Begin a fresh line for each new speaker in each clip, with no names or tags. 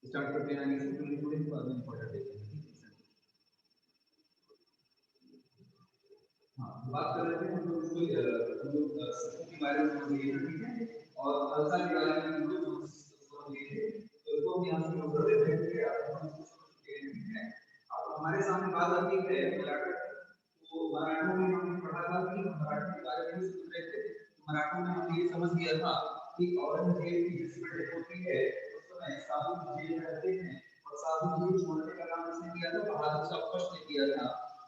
Start करते हैं आगे से थोड़ी थोड़ी बाद में इंपॉर्टेंट देते हैं। हाँ, बात कर रहे थे हम लोग समूह के बारे में समझ लिए थे, ठीक है, और अल्फा के बारे में हम लोग समझ लिए थे। तो इसको हम यहाँ से नोट कर लेते हैं कि आप हम इसको समझ लिए हैं, ठीक है। अब हमारे सामने बात आती है मराठा। तो मराठों में हमने पढ़ा था कि मराठों के बारे में समझ रहे थे। मराठों में हमने ये समझ लिया था कि औरंगजेब की जिसमें डेथ होती है उस समय साधु जेल में रहते हैं, और साधु जेल छोड़ने का काम किसने किया था? बहादुर शाह फर्स्ट ने किया था।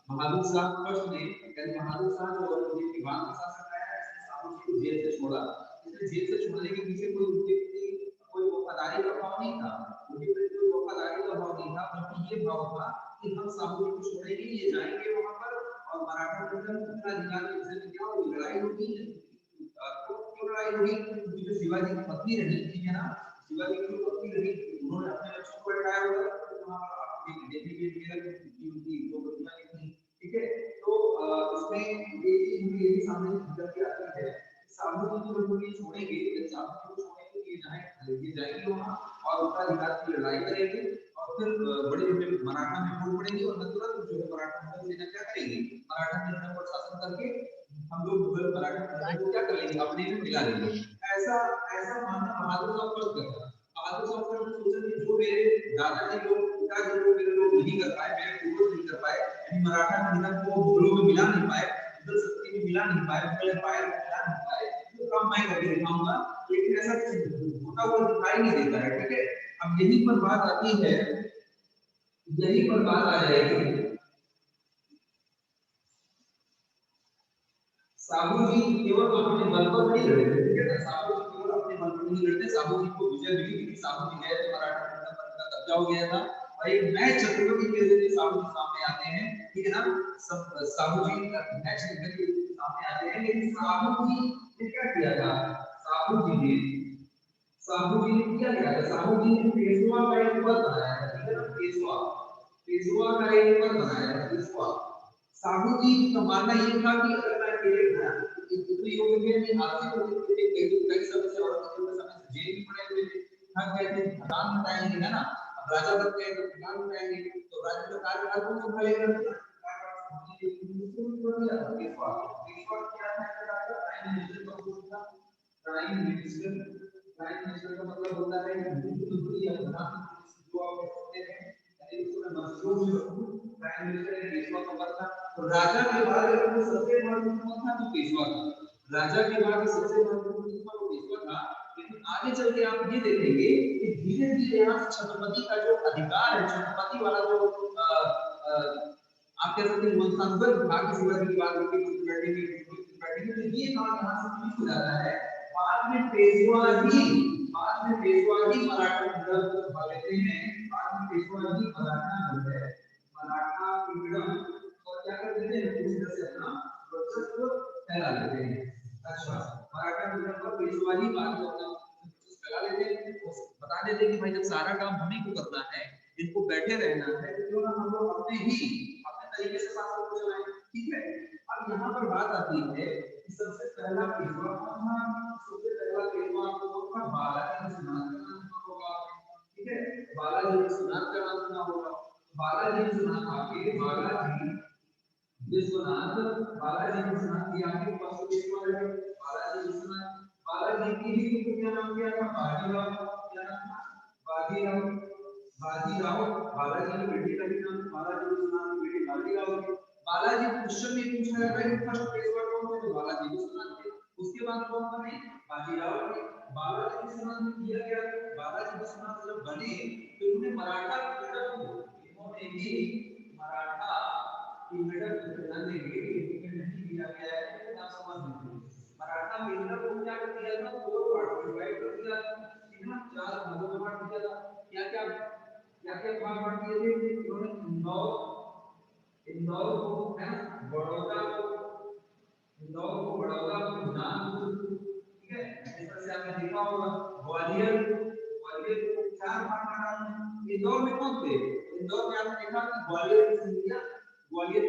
बहादुर शाह फर्स्ट ने, यानी बहादुर शाह जो औरंगजेब के बाद में शासक आया, इसने साधु जी को जेल से छोड़ा। इसलिए जेल से छोड़ने के पीछे कोई उनके प्रति कोई वफादारी का भाव नहीं था, उनके प्रति कोई वफादारी का भाव नहीं था, बल्कि ये भाव था कि हम साधु जी को छोड़ने के लिए जाएंगे वहां पर, और मराठा के अंदर उत्तराधिकार के विषय में क्या हुई लड़ाई होती है। तो क्यों लड़ाई हुई? क्योंकि जो शिवाजी की पत्नी रही थी, है ना, शिवाजी की जो पत्नी रही, उन्होंने अपने बच्चों को लटाया हुआ था, वहां पर आप देखने के लिए उनकी दो बच्चियां थी, ठीक है। तो इसमें ये चीज मुझे ये सामने निकल के आती है, साधु जी को लोग ये छोड़ेंगे, साधु जी को छोड़ने के लिए जाएंगे वहां, और उत्तराधिकार की लड़ाई करेंगे, और फिर बड़े बड़े मराठा में फूट पड़ेंगे, और तुरंत जो है मराठा मुगल सेना क्या करेगी, मराठा सेना पर शासन करके हम लोग मुगल मराठा को क्या कर लेंगे, अपने में मिला लेंगे। ऐसा ऐसा मानना बहादुर शाह फर्स्ट करता। बहादुर शाह फर्स्ट सोचा कि जो मेरे दादाजी लोग, पिताजी लोग, मेरे लोग नहीं कर पाए, मेरे पूर्वज नहीं कर पाए, यानी मराठा निधन को मुगलों में मिला नहीं पाए, मुगल सत्ता में मिला नहीं पाए, मुगल एम्पायर में मिला नहीं पाए, तो काम मैं करके दिखाऊंगा। लेकिन ऐसा होता हुआ दिखाई नहीं देता है, ठीक है। अब यही पर बात आती है, यही पर बात आ जाएगी। साहू जी केवल अपने बल पर नहीं लड़े थे, ठीक है ना, साहू जी केवल अपने बल पर नहीं लड़ते, साहू जी को विजय मिली थी, साहू जी गए थे मराठा पर का कब्जा हो गया था, और एक नए छत्रपति के रूप में साहू जी सामने आते हैं, ठीक है ना। सब साहू जी नए छत्रपति के रूप में सामने आते हैं, लेकिन साहू जी ने क्या किया था? साहू जी ने साहू जी ने क्या किया था? साहू जी ने पेशवा का एक पद बनाया था, ठीक है ना, पेशवा, पेशवा का एक पद बनाया था, पेशवा। साहू जी का मानना ये था कि अगर मैं अकेले गया, इतनी योग में नहीं आर्थिक रूप से कई समस्या और समय से जेल में पड़े हुए थे, थक गए थे, थकान मिटाएंगे, है ना, अब राजा बन गए तो थकान मिटाएंगे, तो राज्य का कार्यकाल कौन संभालेगा? पेशवा, पेशवा क्या था? प्राइम मिनिस्टर का पोस्ट था, प्राइम मिनिस्टर। प्राइम मिनिस्टर का मतलब होता है मुख्यमंत्री या प्रधानमंत्री, जो आप कह सकते हैं, यानी उसमें मंत्रियों में प्राइम मिनिस्टर या पेशवा का पद था। तो राजा के बाद अगर वो सबसे महत्वपूर्ण पद था तो पेशवा था, राजा के बाद सबसे महत्वपूर्ण पद वो पेशवा था। लेकिन आगे चल के आप ये देखेंगे कि धीरे धीरे यहाँ से छत्रपति का जो अधिकार है, छत्रपति वाला जो आप कह सकते हैं वंशानुगत विभाग की शिवाजी की बात होती है, तो ये काम यहाँ से शुरू हो जाता है। बाद में पेशवा ही मराठा किंगडम को संभाल लेते हैं, बाद में पेशवा ही मराठा जो है, मराठा किंगडम और क्या कर देते हैं, पूरी तरह से अपना वर्चस्व फैला लेते हैं। अच्छा, मराठा किंगडम पर पेशवा ही बाद में अपना वर्चस्व फैला लेते हैं, बता देते हैं कि भाई जब सारा काम हमें को करना है, इनको बैठे रहना है, तो क्यों ना हम लोग अपने तरीके से शासन को चलाएं, ठीक है। अब यहाँ पर बात आती है कि सबसे पहला पेशवा कौन था? सबसे पहला पेशवा कौन था? बालाजी विश्वनाथ का नाम सुना होगा, ठीक है, बालाजी विश्वनाथ का नाम सुना होगा। बालाजी विश्वनाथ आके बालाजी विश्वनाथ की आके फर्स्ट पेशवा रहे। बालाजी विश्वनाथ, बालाजी की ही क्या नाम किया था? बाजीराव, क्या नाम था? बाजीराव, बाजीराव। बालाजी की बेटी का भी नाम बालाजी विश्वनाथ की बेटी बाजीराव है। बालाजी क्वेश्चन में पूछा जाता है कि फर्स्ट पेशवा कौन थे? तो बालाजी विश्वनाथ थे। उसके बाद कौन बने? बाजीराव थे। बालाजी विश्वनाथ ने किया क्या? बालाजी विश्वनाथ जब बने तो उन्होंने मराठा किंगडम को, इन्होंने ही मराठा किंगडम को बनाने के लिए नहीं दिया गया है, तो आप समझ लीजिए मराठा किंगडम को क्या कर दिया था? दो पार्ट में डिवाइड कर दिया था, चार भागों में बांट दिया था। क्या क्या भाग बांट दिए थे इन्होंने? इंदौर को, है ना, बड़ौदा को, इंदौर को, बड़ौदा को, नागपुर, ठीक है, इस तरह से आपने देखा होगा। ग्वालियर को चार भाग बांटा। इंदौर में कौन थे? इंदौर में आपने देखा कि ग्वालियर की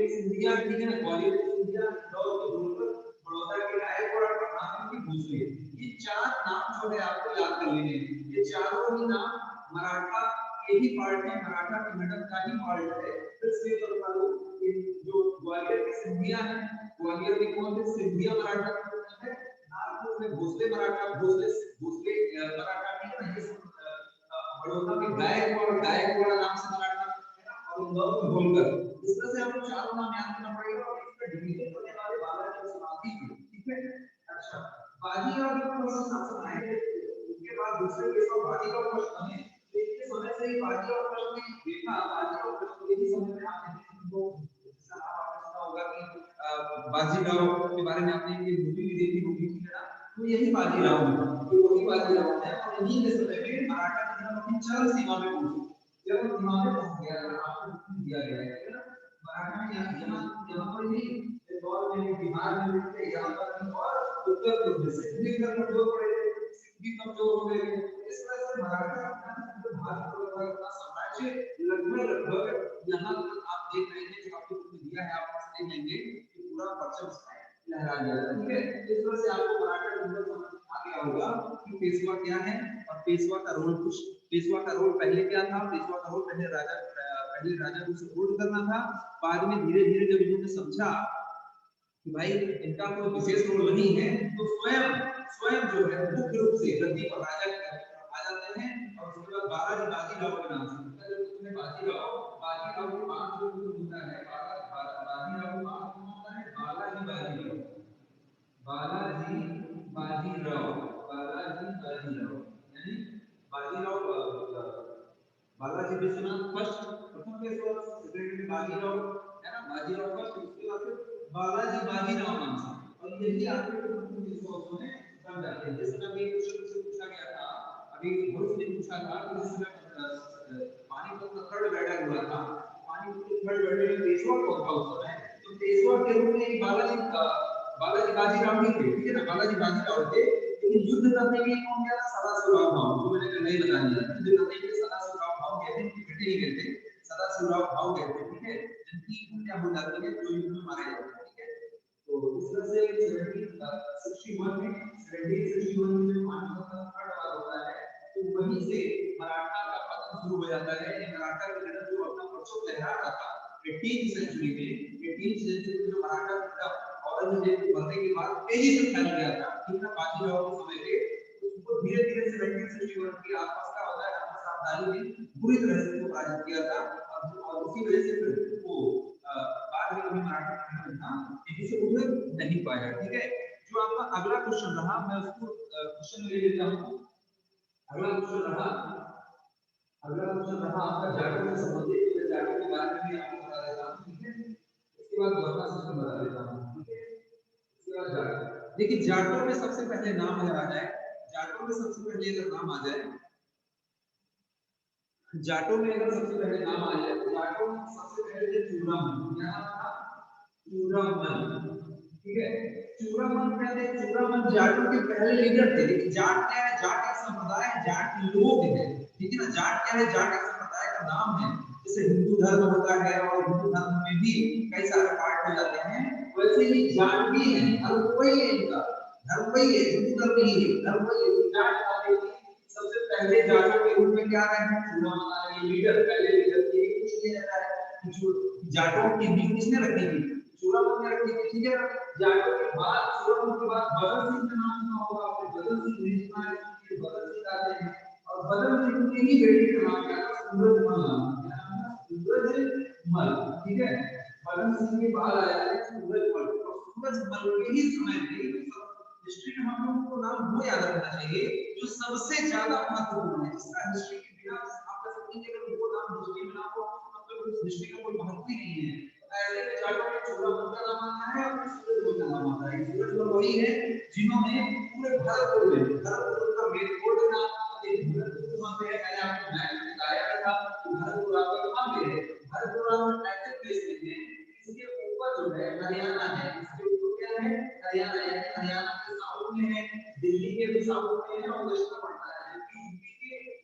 सिंधिया, ठीक है ना, ग्वालियर की सिंधिया, इंदौर के होलकर, बड़ौदा के गायकवाड़ और नागपुर की भोसले। ये चार नाम जो है आपको याद कर लेने हैं। ये चारों ही नाम मराठा यही पार्ट है, मराठा कन्नड़ का ही पार्ट है। फिर से बता दो कि जो ग्वालियर की सिंधिया है, ग्वालियर में कौन है सिंधिया मराठा है, नागपुर में भोसले मराठा, भोसले भोसले मराठा भी है, ये बड़ौदा में गायकवाड़ नाम से मराठा है ना, और इंदौर में होलकर। इस तरह से आपको चारों नाम याद करना पड़ेगा और इसका डिवीजन करने वाले बालाजी समाधि, ठीक है। अच्छा, बाजीराव के क्वेश्चन आपसे आएंगे, उसके बाद दूसरे केस में बाजीराव क्वेश्चन है, तो इसके समय से ही बाजीराव प्रश्न में देखा, बाजीराव प्रश्न ये भी समझ में आते हैं हमको। जैसा आपने सुना होगा कि बाजीराव के बारे में आपने एक मूवी भी देखी होगी, ठीक है ना, तो यही बाजीराव है, तो वही बाजीराव है, और इन्हीं के समय में मराठा किंगडम अपनी चरम सीमा में पहुंची, जब सीमा में पहुंच गया था, आपको दिया गया है, ठीक है ना। मराठा में यहाँ पर ही इंदौर में, बिहार में मिलते, यहाँ पर और उत्तर प्रदेश से भी कमजोर पड़े, सिंधी कमजोर हो गए। इस तरह से मराठा भारत का साम्राज्य लगभग यहाँ आप देख रहे हैं, जो आपको दिया है, आप देख लेंगे कि पूरा परचम लहरा गया, ठीक है। इस तरह से आपको मराठा किंगडम समझ आ गया होगा कि पेशवा क्या है और पेशवा का रोल कुछ, पेशवा का रोल पहले क्या था, पेशवा का रोल पहले राजा को सपोर्ट करना था। बाद में धीरे धीरे जब इन्होंने समझा कि भाई इनका कोई विशेष रोल नहीं है, तो स्वयं स्वयं जो है मुख्य रूप से गद्दी पर राजा आ जाते हैं, और उसके बाद बालाजी बाजीराव के नाम से बाजीराव के बाद जो होता है बाजीराव के बाद होता है बालाजी बाजीराव, यानी बालाजी विश्वनाथ फर्स्ट, प्रथम पेशवा, सेकंड में बाजीराव है ना, बाजीराव फर्स्ट, उसके बाद फिर बालाजी बाजीराव नाम से, और यही आखिर में प्रथम पेशवा उसमें बन जाते हैं। जिस समय ये क्वेश्चन से पूछा गया था, अभी भविष्य ने पूछा था कि जिस समय पानीपत का थर्ड बैटल हुआ था, पानीपत के थर्ड बैटल में पेशवा कौन था उस समय, तो पेशवा के रूप में बालाजी बाजीराव ही थे, ठीक है ना, बालाजी बाजीराव थे। लेकिन युद्ध करने के लिए कौन गया था, सदाशिवराव भाऊ, जो मैंने नहीं बता दिया, युद्ध करने के लिए सदाशिवराव भाऊ गए थे, बेटे ही गए थे, सदाशिवराव भाऊ गए थे, ठीक है, जिनकी हत्या हो जाती है, जो युद्ध में मारे जाते हैं, ठीक है। तो इस तरह से 1761 में पानीपत का थर्ड वार होता है, तो वहीं से मराठा का पतन शुरू हो जाता है। ये मराठा का जो अपना परचम लहरा रहा था 18वीं सेंचुरी में जो मराठा किंगडम औरंगजेब के मरने के बाद तेजी से फैल गया था, ठीक है, बाजीराव के समय पे, उसको धीरे धीरे 1761 के आसपास का होता है, अहमद शाह अब्दाली ने पूरी तरह से उसको पराजित किया था, और उसी वजह से फिर वो बाद में कभी मराठा किंगडम था तेजी से उभर नहीं पाया, ठीक है। जो आपका अगला क्वेश्चन रहा, मैं उसको क्वेश्चन ले लेता हूं। अगला क्वेश्चन रहा आपका जाटों से संबंधित, तो जाटों के बारे में भी आपको बता देता हूं, ठीक है। उसके बाद वर्णा सिस्टम बता देता हूं, ठीक है। उसके बाद जाट, देखिए जाटों में सबसे पहले नाम अगर आ जाए, जाटों में सबसे पहले अगर नाम आ जाए, जाटों में अगर सबसे पहले नाम आ जाए, तो जाटों में सबसे पहले चूड़ामन, क्या नाम था, चूड़ामन, ठीक है। चूड़ामन कहते हैं, चूड़ामन जाटों के पहले लीडर थे। लेकिन जाट क्या है, जाट एक संप्रदाय है, जाट लोग है, ठीक है ना। जाट क्या है, जाट एक संप्रदाय का नाम है। जैसे हिंदू धर्म होता है और हिंदू धर्म में भी कई सारे पार्ट हो जाते हैं, वैसे ही जाट भी है, धर्म वही है, इनका धर्म वही है, हिंदू धर्म ही है, धर्म वही है। जाट सबसे पहले जाटों के रूप में क्या है, चूड़ामन आए लीडर, पहले लीडर के कुछ किया जाता है, जो जाटों की नींव किसने रखी थी, चूड़ामन ने रखी थी, ठीक है। जाटों के बाद, चूड़ामन के बाद बदल सिंह का नाम सुना होगा आपने, बदल सिंह रिश्ता है, बदल सिंह आते हैं, और बदल सिंह की ही बेटी का नाम क्या था, सूरजमल नाम, क्या नाम था, सूरजमल, ठीक है। बदल सिंह के बाद आया है सूरजमल, और सूरजमल के ही समय पे हिस्ट्री में हम लोगों को नाम वो याद रखना चाहिए जो सबसे ज्यादा महत्वपूर्ण है, जिसका हिस्ट्री के बिना आप समझेंगे अगर वो नाम हिस्ट्री में ना हो, मतलब उस हिस्ट्री का कोई महत्व ही नहीं है। ऐसे में जाटों में चूड़ामन का नाम आता है और सूरजमल का नाम आता है। सूरजमल वही है जिन्होंने पूरे भारतपुर का मेन कोड का एक भरतपुर वहां पे है, मैंने आपको मैप में बताया था कि भरतपुर आपका कहां पे है, भरतपुर आप ऐसे प्लेस में है, इसके ऊपर जो है हरियाणा है, इसके ऊपर क्या है, हरियाणा है, हरियाणा के साउथ में है, दिल्ली के भी साउथ में है, और वेस्ट में पड़ता है,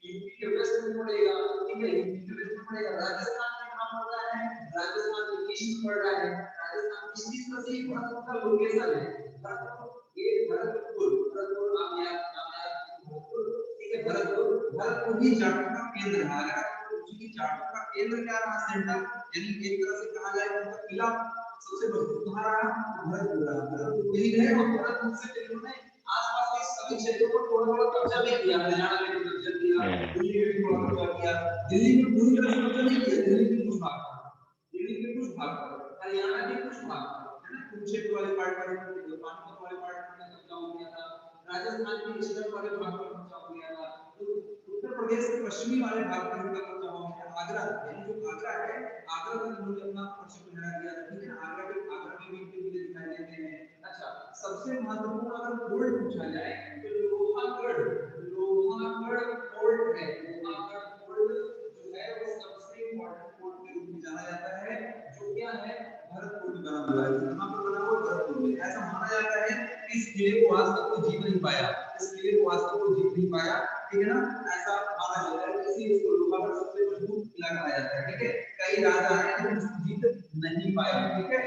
यूपी के वेस्ट में पड़ेगा, ठीक है, यूपी के वेस्ट में पड़ेगा, राजस्थान में कहां पड़ता है, राजस्थान के ईस्ट में पड़ रहा है, राजस्थान की इस तरह से भरतपुर का लोकेशन है, भरतपुर ये भरतपुर आप याद, ठीक है, भरतपुर ही जाटों का केंद्र है। अगर की जाटों का केंद्र क्या रहा, सेंटर, यानी एक तरह से कहा जाए उनका किला सबसे मजबूत कहाँ रहा, भरतपुर रहा। भरतपुर वही रहे और भरतपुर से फिर उन्होंने आसपास के सभी क्षेत्रों पर थोड़ा थोड़ा कब्जा भी किया, हरियाणा में भी कब्जा किया, दिल्ली में भी थोड़ा कब्जा किया। दिल्ली में पूरी तरह से कब्जा नहीं किया, दिल्ली में कुछ भाग, दिल्ली के कुछ भाग, हरियाणा के कुछ भाग, है ना, कुरुक्षेत्र वाले पार्ट पर, पानीपत वाले पार्ट पर कब्जा हो गया था, राजस्थान के ईस्टर्न वाले भाग पर कब्जा हो गया था, उत्तर प्रदेश के पश्चिमी वाले भाग पर उनका कब्जा हो गया। आगरा, यानी जो आगरा है, आगरा में उन्होंने अपना पक्ष बना दिया, ठीक है। आगरा में भी इनके किले दिखाई देते हैं। अच्छा, सबसे महत्वपूर्ण अगर फोर्ट पूछा जाए तो लोहागढ़ फोर्ट है। लोहागढ़ फोर्ट जो है वो सबसे इम्पोर्टेंट फोर्ट के रूप में जाना जाता है, जो क्या है, भरतपुर में बना हुआ है। कहां पर बना हुआ, भरतपुर में। ऐसा माना जाता है कि इस किले को आज तक कोई जीत नहीं पाया, इस किले को आज तक कोई जीत नहीं पाया, ठीक है ना, ऐसा माना जाता है। इसीलिए इसको लोहागढ़ सबसे मजबूत किला कहा जाता है, ठीक है। कई राजा आए लेकिन इसको जीत नहीं पाए, ठीक है।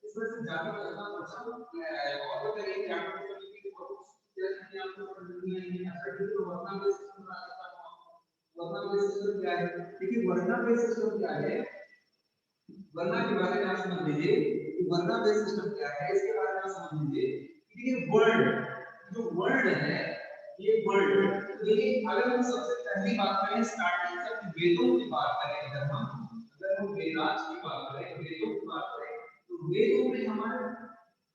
इस वजह से जाटों का इतना प्रचलन है। और बताइए जाटों की समिति को जैसे आपको पढ़नी है, अच्छा ठीक है। वर्णा बेस सिस्टम वर्णा बेस सिस्टम क्या है, देखिए वर्णा बेस सिस्टम क्या है, वर्णा के बारे में आप समझ लीजिए कि वर्णा बेस सिस्टम क्या है, इसके बारे में आप समझ लीजिए कि ये वर्ड, जो वर्ड है, ये वर्ड, तो ये अगर हम सबसे पहली बात करें स्टार्टिंग से वेदों की बात करें, अगर हम वेदांत की बात करें, वेदों की बात करें, तो वेदों में हमारे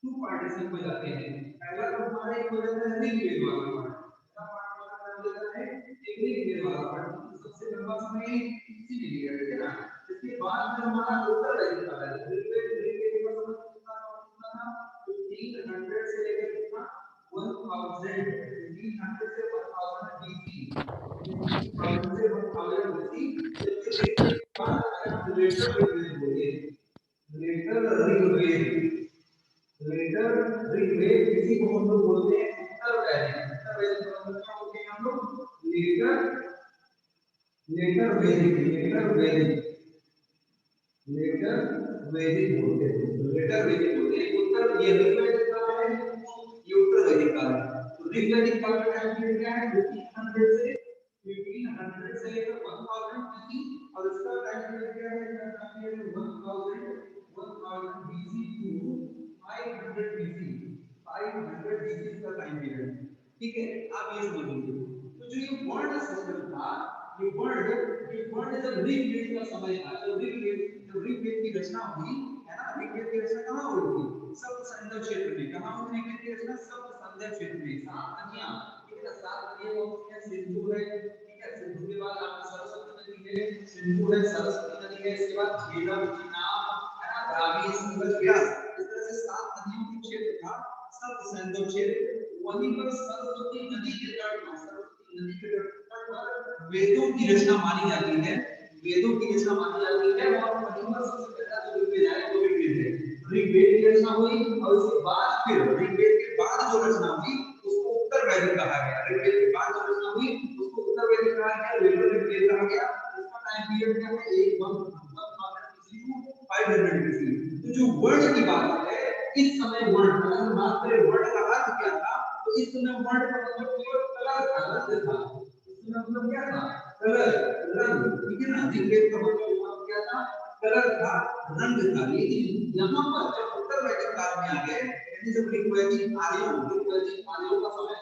टू पार्टीशन हो जाते हैं। पहला तो हमारा एक हो जाता है ऋग्वेद वाला पार्ट, पहला पार्ट हो जाता है एक ऋग्वेद वाला पार्ट, सबसे लंबा समय इसी में लिया है ना। इसके बाद में हमारा उत्तरवेद का है, ऋग्वेद का समय कितना था, 1500 से लेकर कितना 1000, 1500 से 1000 बीसी, 1500 से 1000 बीसी। इसके बाद अगर हम लेटर ऋग्वेद बोले, लेटर ऋग्वेद, लेटर ऋग्वेद, इसी को हम लोग बोलते हैं उत्तरवेद। उत्तरवेद का मतलब क्या बोलते हैं हम लोग, लेटर, लेटर वैदिक, लेटर वैदिक, लेटर वैदिक बोलते हैं, लेटर वैदिक बोलते हैं। उत्तर ये ऋग्वेद का है, ये उत्तर वैदिक काल है। तो ऋग्वेदिक काल का टाइम पीरियड क्या है, 1500 से 1500 से लेकर 1000 बीसी, और इसका टाइम पीरियड क्या है, इसका time period 1000 BC to 500 BC, 500 BC का टाइम पीरियड, ठीक है। आप ये समझ लीजिए। तो जो ये वर्ण सिस्टम था, ये वर्ण जब ऋग्वेद का समय था, जब ऋग्वेद की रचना हुई है ना, ऋग्वेद की रचना कहाँ हुई थी, सप्त संध्या क्षेत्र में। कहाँ हुई ऋग्वेद की रचना, सप्त संध्या क्षेत्र में, 7 नदियां, ठीक है। 7 नदियां कौन सी है, सिंधु है, ठीक है। सिंधु के बाद आपकी सरस्वती नदी है, सिंधु है, सरस्वती नदी है, इसके बाद झेलम, चिनाब, है ना, रावी, सतलज, व्यास, इस तरह से 7 नदियों का क्षेत्र था सप्त संध्या क्षेत्र। वहीं पर सरस्वती नदी के तट पर, सरस्वती नदी के तट पर वेदों की रचना मानी जाती है, वेदों की रचना मानी जाती है। और वहीं पर सबसे पहला जो ऋग्वेद आया वो ऋग्वेद है। ऋग्वेद की रचना हुई और उसके बाद फिर ऋग्वेद के बाद जो रचना हुई उसको उत्तरवेद कहा गया। ऋग्वेद के बाद जो रचना हुई उसको उत्तरवेद कहा गया, लेटर ऋग्वेद कहा गया। इसका टाइम पीरियड क्या है, 500 बीसी। तो जो वर्ण की बात है, इस समय वर्ण, अगर हम बात करें वर्ण का अर्थ क्या था, तो इस समय वर्ण का मतलब केवल कलर था, रंग था। इसमें मतलब क्या था, कलर, रंग, ठीक है ना। ऋग्वेद का मतलब क्या था, कलर था, रंग था। लेकिन यहाँ पर जब उत्तरवैदिक काल में आ गए, यानी जब ऋग्वैदिक आर्यों का समय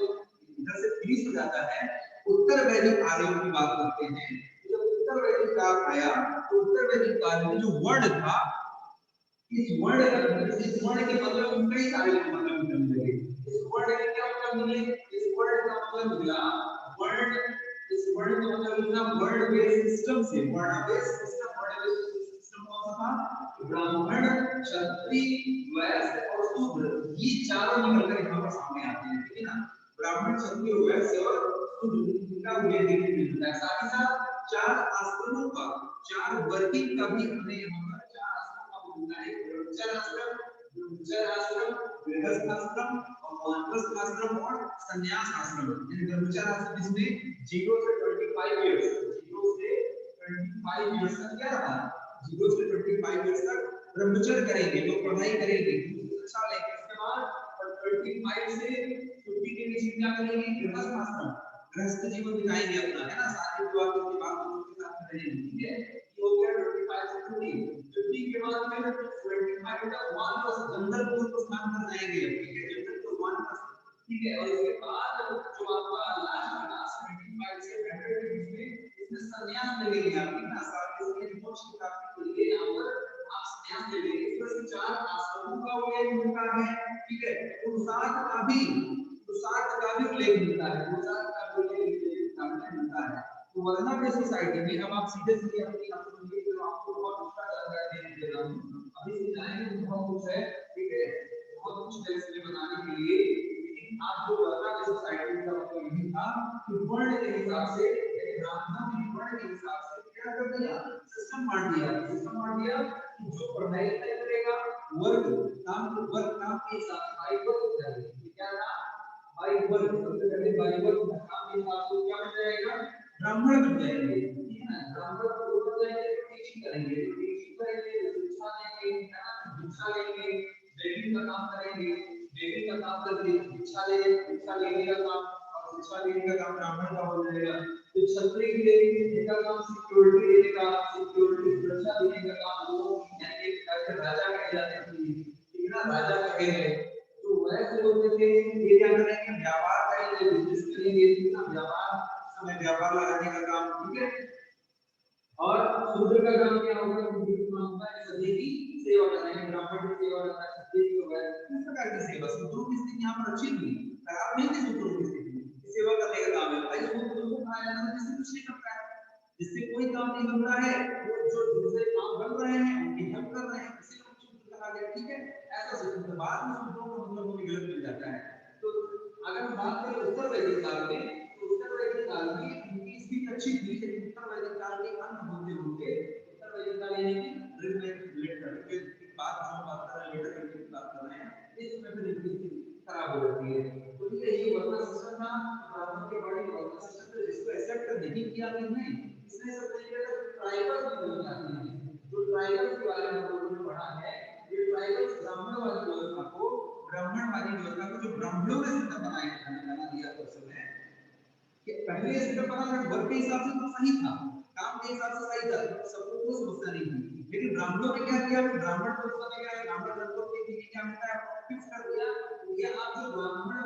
इधर से फिनिश हो जाता है, उत्तरवैदिक आर्यों की बात करते हैं। जब उत्तरवैदिक काल आया तो उत्तरवैदिक काल में जो वर्ण था, इस वर्ण के मतलब कई सारे मतलब निकलने लगे। इस वर्ण के क्या मतलब निकले, इस वर्ण का मतलब निकला वर्ण, इस वर्ण का मतलब निकला वर्ण बेस्ड सिस्टम से। वर्ण बेस्ड सिस्टम कौन सा था, ब्राह्मण, क्षत्रिय, वैश्य और शूद्र, ये चारों निकलकर यहाँ पर सामने आते हैं, ठीक है ना। ब्राह्मण, क्षत्रिय, वैश्य और शूद्र, इनका उल्लेख देखने को मिलता है। साथ ही साथ 4 आश्रमों का, 4 वर्गीकरण का भी हमें यहाँ पर 4 आश्रम का है, ब्रह्मचर्य आश्रम, गृहस्थ आश्रम और वानप्रस्थ आश्रम और संन्यास आश्रम। इन ब्रह्मचर्य आश्रम जिसमें 0 से 25 इयर्स, 0 से 25 इयर्स तक क्या रहा, 0 से 25 इयर्स तक ब्रह्मचर्य करेंगे, लोग पढ़ाई करेंगे, शिक्षा लेंगे। इसके बाद 25 से 50 के बीच क्या करेंगे, गृहस्थ आश्रम, गृहस्थ जीवन बिताएंगे अपना, है ना, शादी विवाह के बाद बच्चों के साथ रहेंगे, ठीक है। ये हो गया 25 से 50 के बाद में 25 तक वानप्रस्थ गंधर्व को स्नान कर जाएंगे, ठीक है, जब तक तो वानप्रस्थ, ठीक है। और इसके बाद जो आपका लास्ट 25 से 100 के बीच में इसमें संन्यास लगेगी आपकी ना, सारे इसके मोक्ष की प्राप्ति के लिए यहाँ पर आप संन्यास ले लेंगे। इसमें से 4 आश्रमों का उल्लेख मिलता है, ठीक है। पुरुषार्थ का भी उल्लेख मिलता है, पुरुषार्थ का भी उल्लेख मिलता है। तो वरना के सोसाइटी में अब आप सीधे सीधे अपनी आपको बहुत अच्छा जानकारी दे रहा हूँ, अभी से जाएंगे तो बहुत कुछ है, ठीक है, बहुत कुछ है इसमें बनाने के लिए। लेकिन आप जो वरना के सोसाइटी का मतलब यही था कि वर्ण के हिसाब से, ब्राह्मणों के वर्ण के हिसाब से क्या कर दिया, सिस्टम बांट दिया कि जो पढ़ाई करेगा वर्ग काम के हिसाब से भाई वर्ग करेंगे, क्या ना भाई वर्ग, सबसे पहले भाई वर्ग काम के हिसाब से क्या बन जाएगा, ब्राह्मण बन जाएंगे, ठीक है ना। ब्राह्मण को बन जाएंगे तो टीचिंग करेंगे, शिक्षा लेंगे, बेकिंग का काम करेंगे, बेकिंग का काम करके शिक्षा लेने का काम, और शिक्षा लेने का काम ब्राह्मण का हो जाएगा। तो क्षत्रिय के लिए का काम सिक्योरिटी देने का, सिक्योरिटी सुरक्षा देने का काम वो यानी राजा कहे जाते हैं, ठीक है ना, राजा कहे हैं। तो वैसे होते थे, ये क्या करेंगे, व्यापार करेंगे, बिजनेस करेंगे, ठीक है, व्यापार लगाने का काम, ठीक है। और शूद्र का काम क्या होगा, सभी की सेवा करना है, ब्राह्मण की सेवा करना है, क्षत्रिय की होगा, इस प्रकार की सेवा। शूद्रों की स्थिति यहाँ पर अच्छी थी, खराब नहीं थी शूद्रों की स्थिति, सेवा करने का काम है भाई। शूद्रों को कहा जाता है जिससे कुछ नहीं करता है, जिससे कोई काम नहीं बन रहा है, वो जो जिनसे काम बन रहे हैं उनकी हेल्प कर रहे हैं, इसी को शूद्र कहा गया, ठीक है। ऐसा शूद्र बाद में शूद्रों को मतलब वो गलत मिल जाता है। तो अगर हम बात करें उत्तर वैदिक काल में, तो उत्तर वैदिक काल में इनकी स्थिति अच्छी थी, लेकिन उत्तर वैदिक काल के अंत होते उत्तर वैदिक काल यानी कि ऋग्वेद लेटर के बाद जो बात कर रहे हैं, लेटर की बात कर रहे हैं, इसमें फिर इनकी स्थिति खराब हो जाती है। तो ये वर्णन सिस्टम था ब्राह्मण के बड़े वर्णन सिस्टम थे, जिसको एक्सेप्ट नहीं किया नहीं, इसलिए सब तरीके से ट्राइबल भी बन जाती है। जो ट्राइबल के बारे में हम लोगों ने पढ़ा है, ये ट्राइबल ब्राह्मणवादी व्यवस्था को, ब्राह्मणवादी व्यवस्था को जो ब्राह्मणों ने सिस्टम बना दिया था उस समय, कि पहले सिस्टम बना था वर्ग के हिसाब से तो सही था, काम के हिसाब से सही था, सबको कोई समस्या नहीं थी। लेकिन ब्राह्मणों ने क्या किया, ब्राह्मण को उसका क्या है, ब्राह्मण वर्ग के लिए क्या मिलता है, फिक्स कर दिया। ये आप जो ब्राह्मण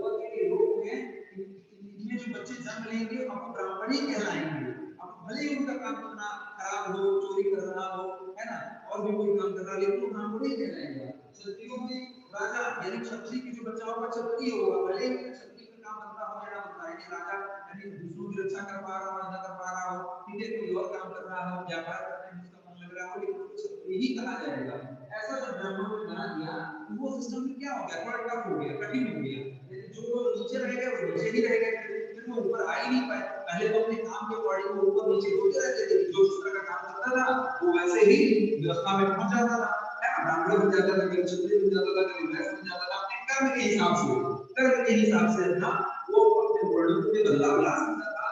वर्ग के लोग हैं, इनमें जो बच्चे जन्म लेंगे अब ब्राह्मण ही कहलाएंगे। अब भले ही उनका काम करना खराब हो, चोरी करना हो, है ना, और भी कोई काम करना, लेकिन वो ब्राह्मण ही कहलाएगा। क्षत्रियों में राजा यानी क्षत्रिय की जो बच्चा होगा क्षत्रिय होगा, भले क्षत्रिय का काम बनता हो या ना बनता है, राजा यानी दूसरों की रक्षा कर पा रहा हो या ना कर पा रहा हो, ठीक है, कोई और काम कर रहा हो, व्यापार करने में उसका मन लग रहा हो, लेकिन क्षत्रिय ही कहा जाएगा। ऐसा जब ब्राह्मणों ने बना दिया तो वो सिस्टम में क्या हो गया, थोड़ा टफ हो गया, कठिन हो गया। जो नीचे रहेगा वो नीचे ही रहेगा, फिर वो ऊपर आ ही नहीं पाए। पहले तो अपने काम के अकॉर्डिंग वो ऊपर नीचे होते रहते थे, जो जिस तरह का काम करता था वो वैसे ही व्यवस्था में पहुंच जाता था, है ना, ब्राह्मण बन जाता था, कभी क्षत्रिय बन जाता था, कभी वैश्य बन जाता था, अपने कर्म के हिसाब से ना वो अपने वर्णों में बदलाव ला सकता था।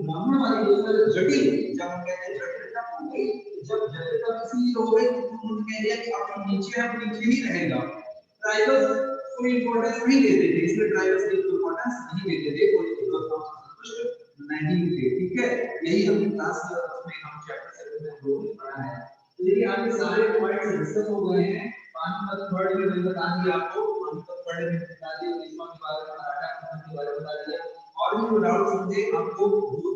ब्राह्मण वाली व्यवस्था जटिल, जब हम कहते हैं जटिलता हो गई, जब जटिलता इसलिए हो गई तो उन्होंने कह दिया कि आप नीचे है वो नीचे ही रहेगा। ट्राइबल कोई इंपॉर्टेंस नहीं देते थे, इसलिए ट्राइबल्स को इंपॉर्टेंस नहीं देते थे, कोई व्यवस्था संतुष्ट नहीं थे, ठीक है। यही हमने क्लास में हम चैप्टर 7 में जो भी पढ़ा है। देखिए आपके सारे पॉइंट्स डिस्कस हो गए हैं। पानीपत वर्ड में मैंने बता दिया आपको, पानीपत वर्ड में बता दिया, भीष्म के बारे में, मराठा के बारे में बता दिया। और भी कोई डाउट होंगे आपको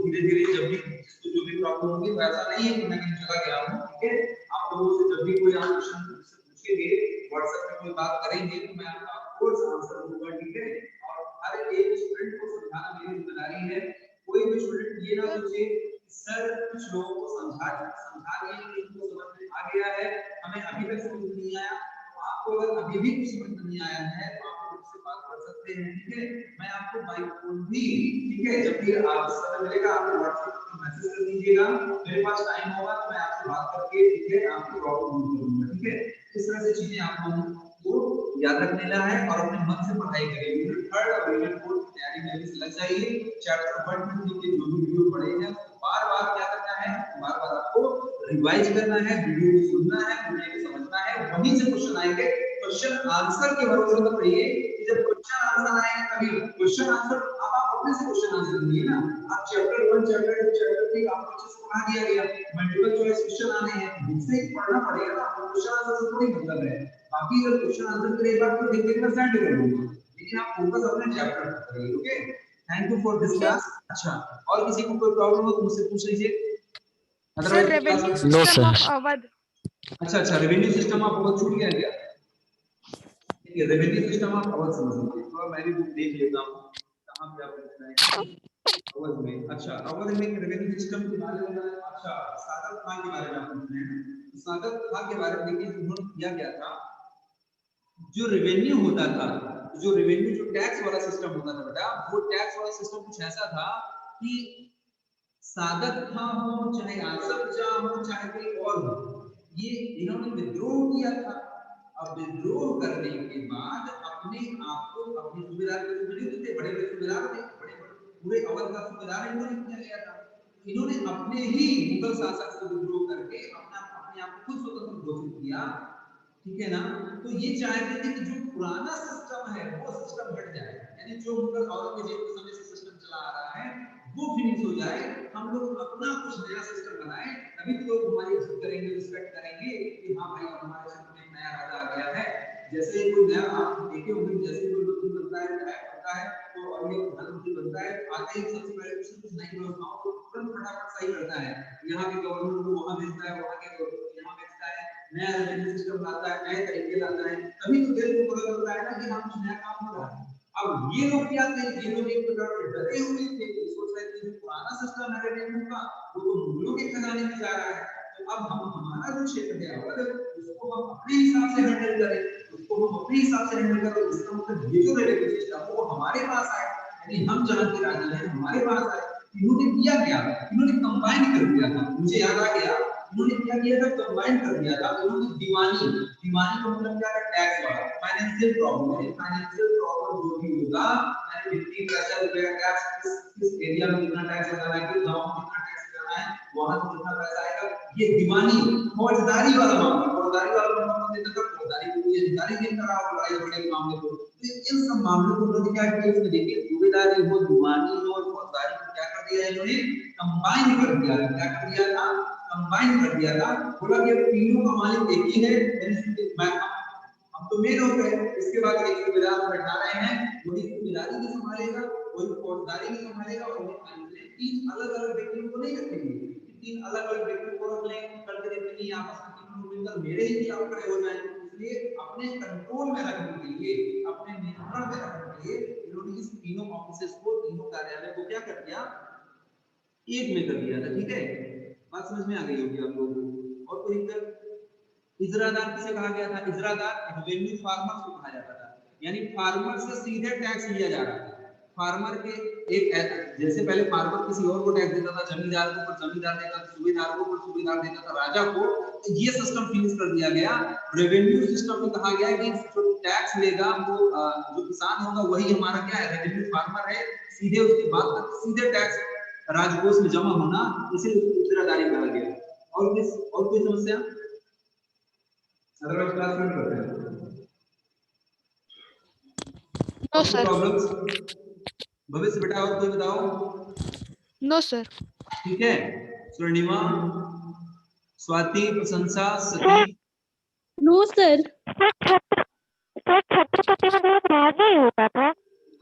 धीरे-धीरे जब भी जिसको जो भी प्रॉब्लम होगी, वैसा नहीं है कि मैं कहीं चला गया हूं, ठीक है। आप लोगों से जब भी कोई क्वेश्चन पूछेंगे, व्हाट्सएप पे कोई बात करेंगे तो मैं आपको आंसर दूंगा, ठीक है। और हर एक स्टूडेंट को समझाना मेरी जिम्मेदारी है। कोई भी स्टूडेंट ये ना सोचे सर कुछ लोगों को समझा दिए, इनको समझ में आ गया है, हमें अभी तक समझ नहीं आया। तो आपको अगर अभी भी कुछ समझ नहीं आया है तो आप मुझसे बात कर सकते हैं, ठीक है। मैं आपको बाय फोन भी, ठीक है, जब भी आप समय मिलेगा आपको व्हाट्सएप पर मैसेज कर दीजिएगा, मेरे पास टाइम होगा तो मैं आपसे बात करके, ठीक है, आपकी प्रॉब्लम दूर करूंगा, ठीक है। इस तरह से चीजें आप लोगों को याद रखना है और अपने मन से पढ़ाई करिए। यूनिट 3 और यूनिट 4 की तैयारी में भी लग जाइए। चैप्टर 1 2 के जो भी वीडियो पढ़े हैं बार-बार क्या करना है, बार-बार आपको रिवाइज करना है, वीडियो को सुनना है, वीडियो को समझना है, वहीं से क्वेश्चन आएंगे। क्वेश्चन आंसर के भरोसे मत रहिए कि जब क्वेश्चन आंसर आएंगे तभी क्वेश्चन आंसर आप अपने से क्वेश्चन आंसर दिए ना, आप चैप्टर 1 चैप्टर 2 चैप्टर 3 आपको अच्छे से पढ़ा दिया गया, मल्टीपल चॉइस क्वेश्चन आने हैं, इससे पढ़ना पड़ेगा ना, क्वेश्चन आंसर से थोड़ी मतलब है। बाकी अगर क्वेश्चन आंसर के एक बार तो देख लेकर सेंड कर दूंगा, लेकिन आप फोकस अपने चैप्टर पर करिए। Okay, thank you for this class. अच्छा, और किसी को कोई प्रॉब्लम हो तो मुझसे पूछ लीजिए,
sir
otherwise
revenue
class.
System of Awadh.
अच्छा, रेवेन्यू सिस्टम ऑफ अवध छूट गया क्या? ये रेवेन्यू सिस्टम ऑफ अवध समझ लीजिए, तो मैं भी बुक देख लेता हूं कहां पे आप लिखना है अवध में। अच्छा, अवध में रेवेन्यू सिस्टम के बारे में। अच्छा, सादत खान के बारे में आप पूछ रहे हैं। सादत खान के बारे में देखिए, उन्होंने किया गया था, जो रेवेन्यू होता था, जो रेवेन्यू जो टैक्स वाला सिस्टम होता था बेटा, वो टैक्स वाला सिस्टम कुछ ऐसा था कि सादत खां हो चाहे आसफ जा हो चाहे कोई और हो, ये इन्होंने विद्रोह किया था। अब विद्रोह करने के बाद अपने आप को अपने सूबेदार के रूप में थे, बड़े बड़े सूबेदार थे, बड़े पूरे अवध का सूबेदार इन्होंने किया गया था। इन्होंने अपने ही मुगल शासक से विद्रोह करके अपने आप को खुद स्वतंत्र घोषित किया, ठीक है ना। तो ये चाहते थे कि जो पुराना सिस्टम है वो सिस्टम हट जाए, यानी जो मुगल औरंगजेब के समय से सिस्टम चला आ रहा है वो फिनिश हो जाए, हम लोग अपना कुछ नया सिस्टम बनाए, तभी तो लोग हमारी इज्जत करेंगे, रिस्पेक्ट करेंगे कि हाँ भाई हमारे क्षेत्र में नया राजा आ गया है। जैसे कोई नया आप देखे होंगे, जैसे कोई मंत्री बनता है, विधायक बनता है, तो और ये प्रधानमंत्री बनता है, आते ही सबसे पहले कुछ नई व्यवस्थाओं को तुरंत फटाफट सही करता है, यहाँ के गवर्नर को वहां भेजता है, वहां के गवर्नर को यहाँ भेजता है, नया रेवेन्यू सिस्टम लाता है, नए तरीके लाता है, तभी तो देश को पता चलता है ना कि हाँ कुछ नया काम हो रहा है। अब ये लोग क्या थे, ये लोग एक प्रकार से डरे हुए थे, सोच रहे थे पुराना सिस्टम है रेवेन्यू का वो तो मुगलों के खजाने में जा रहा है, तो अब हम हमारा जो क्षेत्र है अवध, उसको हम अपने हिसाब से हैंडल करें, उसको हम अपने हिसाब से हैंडल करें। इसका मतलब ये जो रेवेन्यू सिस्टम है वो हमारे पास आए, यानी हम जहाँ के राजा हैं हमारे पास आए। इन्होंने किया क्या, इन्होंने कंबाइन कर दिया था, मुझे याद आ गया, इन्होंने क्या किया था, कंबाइन कर दिया था। इन्होंने दीवानी, दीवानी का मतलब क्या है, टैक्स वाला, फाइनेंशियल प्रॉब्लम है, फाइनेंशियल प्रॉब्लम जो भी होगा, मैंने 50 पैसा रुपया टैक्स किस एरिया में कितना टैक्स लगाना है, किस गांव में कितना टैक्स लगाना है, वहां से कितना पैसा आएगा, ये दीवानी फौजदारी वाला मामला, फौजदारी वाला मामला देता था, फौजदारी को ये अधिकारी दिन करा और लड़ाई झगड़े के मामले को, तो इन सब मामलों को उन्होंने क्या किया, इसमें देखिए सूबेदारी हो, दीवानी हो और फौजदारी को क्या कर दिया इन्होंने, कंबाइन कर दिया। क्या कर दिया था, कंबाइन कर दिया था, बोला कि तीनों का मालिक एक ही है, हम तो मेन हो गए। इसके बाद एक सूबेदार बैठा रहे हैं, वही सूबेदारी भी संभालेगा, वही फौजदारी भी संभालेगा, और वही तीन अलग अलग व्यक्तियों को नहीं रखेंगे, तीन अलग अलग व्यक्तियों को रख लें, करके देखेंगे आपस में तीनों लोग मिलकर मेरे ही खिलाफ खड़े हो जाएं। इसलिए अपने कंट्रोल में रखने के लिए, अपने नियंत्रण में रखने के लिए इन्होंने इस तीनों ऑफिसेस को, तीनों कार्यालय को क्या कर दिया, एक में कर दिया था। ठीक है, बात समझ में आ गई होगी आप लोगों को। और कोई दिक्कत? इजरादार किसे कहा गया था, इजरादार रेवेन्यू फार्मर्स को कहा जाता था, यानी फार्मर से सीधे टैक्स लिया जा रहा था। फार्मर के एक, जैसे पहले फार्मर किसी और को टैक्स देता था, जमींदार को पर जमींदार देता था, सूबेदार को पर सूबेदार देता था, राजा को, तो ये सिस्टम फिनिश कर दिया गया। रेवेन्यू सिस्टम में कहा गया है कि जो टैक्स लेगा वो जो किसान होगा वही हमारा क्या है, रेवेन्यू फार्मर है, सीधे उसकी बात करके सीधे टैक्स राजकोष में जमा होना, इसे इजरादारी कहा गया। और कोई समस्या? अदरवाइज क्लास में करते हैं।
No sir.
प्रॉब्लम्स भविष्य बेटा और कोई बताओ?
No sir.
ठीक है, स्वर्णिमा, स्वाति, प्रशंसा, सती।
No sir.
छत्रपति मतलब राजा ही होता था।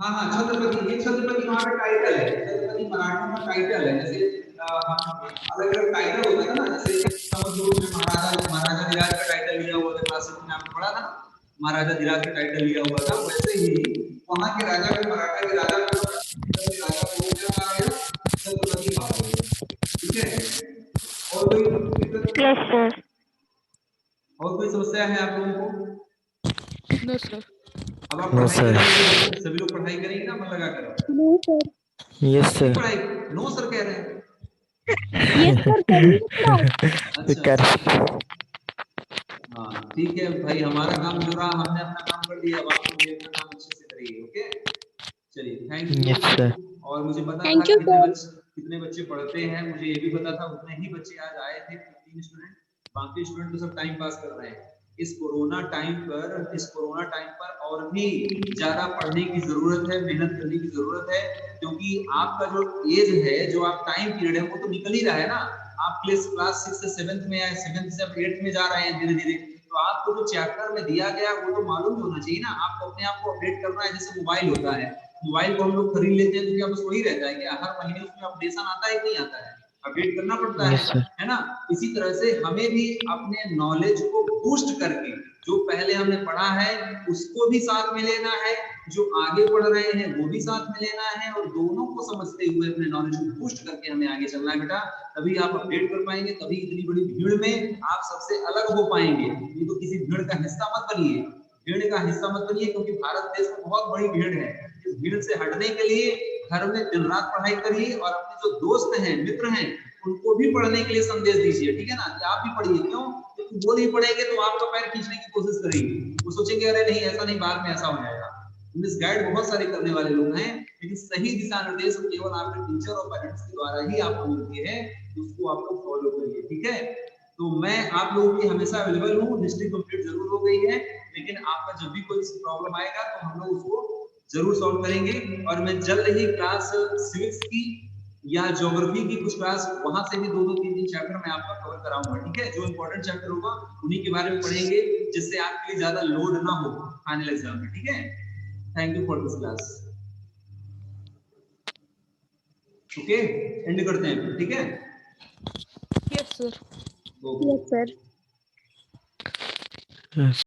हाँ, छत्रपति, ये छत्रपति वहाँ का टाइटल है, छत्रपति मराठी में टाइटल है। जैसे अलग अलग टाइटल होता है ना, जैसे समुद्र में महाराजा धीराज का टाइटल लिया हुआ था, क्लास में आपने पढ़ा था, महाराजा धीराज का टाइटल लिया हुआ था, वैसे ही वहाँ के राजा को, मराठा के राजा को, राजा को क्या कहा गया, छत्रपति कहा गया। ठीक है, और कोई दिक्कत?
Yes sir.
और कोई समस्या है आप लोगों को?
No sir.
अब आप पढ़ाई करेंगे, सभी लोग पढ़ाई करेंगे ना, मन लगा कर?
No sir.
Yes sir.
पढ़ाई नो सर कह रहे हैं?
यस सर करेंगे।
अच्छा, हाँ ठीक है भाई, हमारा काम जो रहा हमने अपना काम कर दिया, अब आप लोग अपना काम अच्छे से करिए। ओके, चलिए, थैंक यू।
Yes sir.
और मुझे पता
Thank
था
you,
कितने बच्चे पढ़ते हैं, मुझे ये भी पता था, उतने ही बच्चे आज आए थे, 3 स्टूडेंट, बाकी स्टूडेंट तो सब टाइम पास कर रहे हैं। इस कोरोना टाइम पर और भी ज्यादा पढ़ने की जरूरत है, मेहनत करने की जरूरत है, क्योंकि आपका जो एज है, जो आप टाइम पीरियड है, वो तो निकल ही रहा है ना। आप क्लास 6 से 7th में या 7th से 8th में जा रहे हैं धीरे धीरे, तो आपको जो चैप्टर में दिया गया वो तो मालूम होना चाहिए ना। आपको अपने आप को अपडेट करना है। जैसे मोबाइल होता है, मोबाइल को हम लोग खरीद लेते हैं तो क्या बस वही रहता है कि हर महीने उसमें अपडेशन आता है कि नहीं आता है, अपडेट करना पड़ता
यस सर।
है ना। इसी तरह से हमें भी अपने नॉलेज को बूस्ट करके जो पहले हमने पढ़ा है उसको भी साथ में लेना है, जो आगे पढ़ रहे हैं वो भी साथ में लेना है, और दोनों को समझते हुए अपने नॉलेज को बूस्ट करके हमें आगे चलना है बेटा। तभी आप अपडेट कर पाएंगे, तभी इतनी बड़ी भीड़ में आप सबसे अलग हो पाएंगे। ये तो किसी भीड़ का हिस्सा मत बनिए, भीड़ का हिस्सा मत बनिए, क्योंकि भारत देश में बहुत बड़ी भीड़ है। इस भीड़ से हटने के लिए घर में दिन रात पढ़ाई करिए, और अपने जो दोस्त हैं, मित्र हैं, उनको भी पढ़ने के लिए संदेश दीजिए, ठीक है ना, कि आप भी पढ़िए। क्यों? क्योंकि वो नहीं पढ़ेंगे तो आपका पैर खींचने की कोशिश करेंगे, वो सोचेंगे अरे नहीं ऐसा नहीं, बाद में ऐसा हो जाएगा। मिसगाइड बहुत सारे करने वाले लोग हैं, लेकिन सही दिशा निर्देश केवल आपके टीचर और पेरेंट्स के द्वारा ही आपको मिलती है, उसको आप लोग फॉलो करिए, ठीक है। तो मैं आप लोगों की हमेशा अवेलेबल हूँ। हिस्ट्री कंप्लीट जरूर हो गई है, लेकिन आपका जब भी कोई प्रॉब्लम आएगा तो हम लोग उसको जरूर सॉल्व करेंगे। और मैं जल्द ही क्लास सिविक्स की या ज्योग्राफी की कुछ क्लास वहां से भी 2-3 चैप्टर मैं आपका कवर कराऊंगा, ठीक है। जो इंपॉर्टेंट चैप्टर होगा उन्हीं के बारे में पढ़ेंगे, जिससे आपके लिए ज्यादा लोड ना हो फाइनल एग्जाम में, ठीक है। Thank you for this class. Okay, and करते हैं, ठीक है।
Yes, sir.
Yes, sir.
Yes